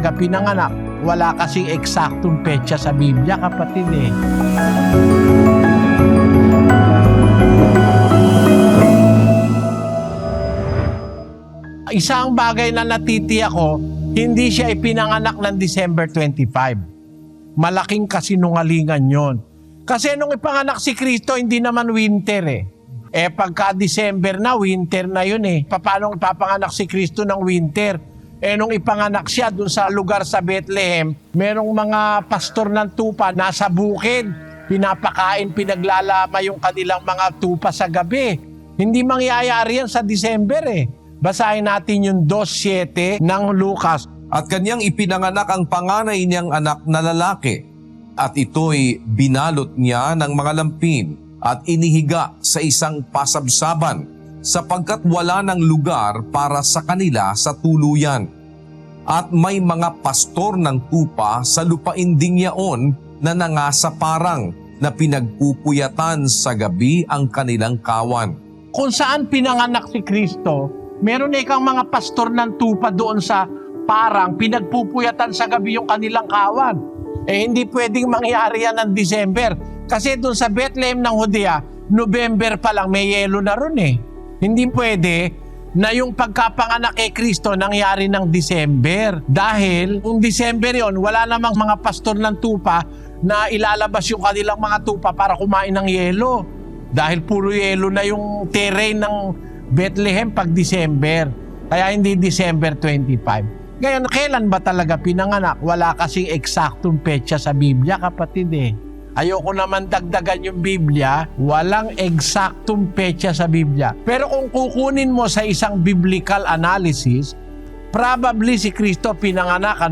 talaga pinanganak? Wala kasing eksaktong petsa sa Biblia, kapatid eh. Isang bagay na natitiyak ko, hindi siya ipinanganak ng December 25. Malaking kasinungalingan yon. Kasi nung ipanganak si Kristo, hindi naman winter eh. Pagka December na, winter na yun eh. Paano ipapanganak si Kristo ng winter? Nung ipanganak siya dun sa lugar sa Bethlehem, merong mga pastor ng tupa nasa bukid. Pinapakain, pinaglalama yung kanilang mga tupa sa gabi. Hindi mangyayari yan sa December eh. Basahin natin yung 2:7 ng Lucas. At kanyang ipinanganak ang panganay niyang anak na lalaki. At ito'y binalot niya ng mga lampin at inihiga sa isang pasabsaban, sapagkat wala ng lugar para sa kanila sa tuluyan. At may mga pastor ng tupa sa lupain ding yaon na nangasaparang na pinagpupuyatan sa gabi ang kanilang kawan. Kung saan pinanganak si Kristo, meron ikang mga pastor ng tupa doon sa parang pinagpupuyatan sa gabi yung kanilang kawan. Hindi pwedeng mangyari yan ng December. Kasi doon sa Bethlehem ng Judea, November pa lang may yelo na ron eh. Hindi pwede na yung pagkapanganak kay Kristo nangyari ng December. Dahil kung December yon, wala namang mga pastor ng tupa na ilalabas yung kanilang mga tupa para kumain ng yelo. Dahil puro yelo na yung terrain ng Bethlehem pag December. Kaya hindi December 25. Ngayon, kailan ba talaga pinanganak? Wala kasing eksaktong petsa sa Biblia, kapatid eh. Ayoko naman dagdagan yung Biblia, walang eksaktong petsa sa Biblia. Pero kung kukunin mo sa isang biblical analysis, probably si Kristo pinanganak,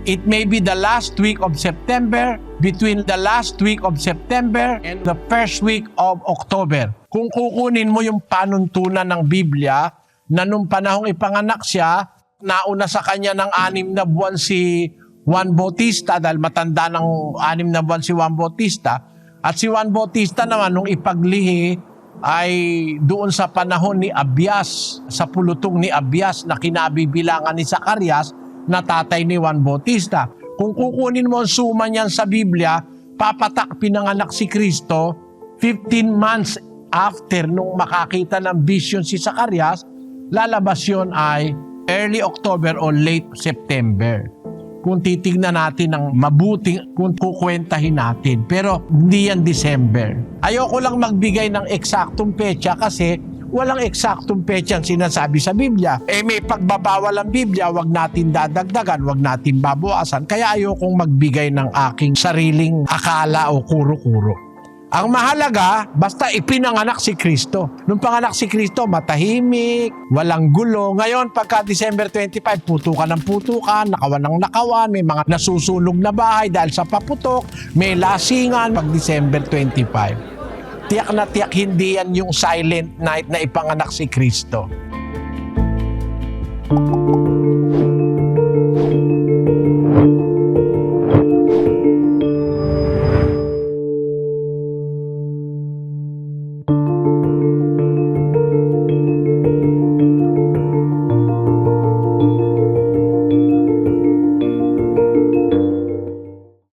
it may be the last week of September, between the last week of September and the first week of October. Kung kukunin mo yung panuntunan ng Biblia, na nung panahong ipanganak siya, nauna sa kanya ng 6 na buwan si Juan Bautista dahil matanda ng 6 na buwan si Juan Bautista. At si Juan Bautista naman nung ipaglihi ay doon sa panahon ni Abias, sa pulutong ni Abias na kinabibilangan ni Zacarias na tatay ni Juan Bautista. Kung kukunin mo ang suma niyan sa Biblia, papatak pinanganak si Kristo 15 months after nung makakita ng vision si Zacarias, lalabas yun ay early October o late September. Kung titignan natin ng mabuting, kung kukwentahin natin. Pero hindi yan December. Ayoko lang magbigay ng eksaktong petsa kasi walang eksaktong petsa ang sinasabi sa Biblia. May pagbabawal ang Biblia, wag natin dadagdagan, wag natin babawasan. Kaya ayokong magbigay ng aking sariling akala o kuro-kuro. Ang mahalaga, basta ipinanganak si Kristo. Nung panganak si Kristo, matahimik, walang gulo. Ngayon, pagka December 25, putukan ng putukan, nakawan ng nakawan, may mga nasusunog na bahay dahil sa paputok, may lasingan pag December 25. Tiyak na tiyak hindi yan yung silent night na ipanganak si Kristo.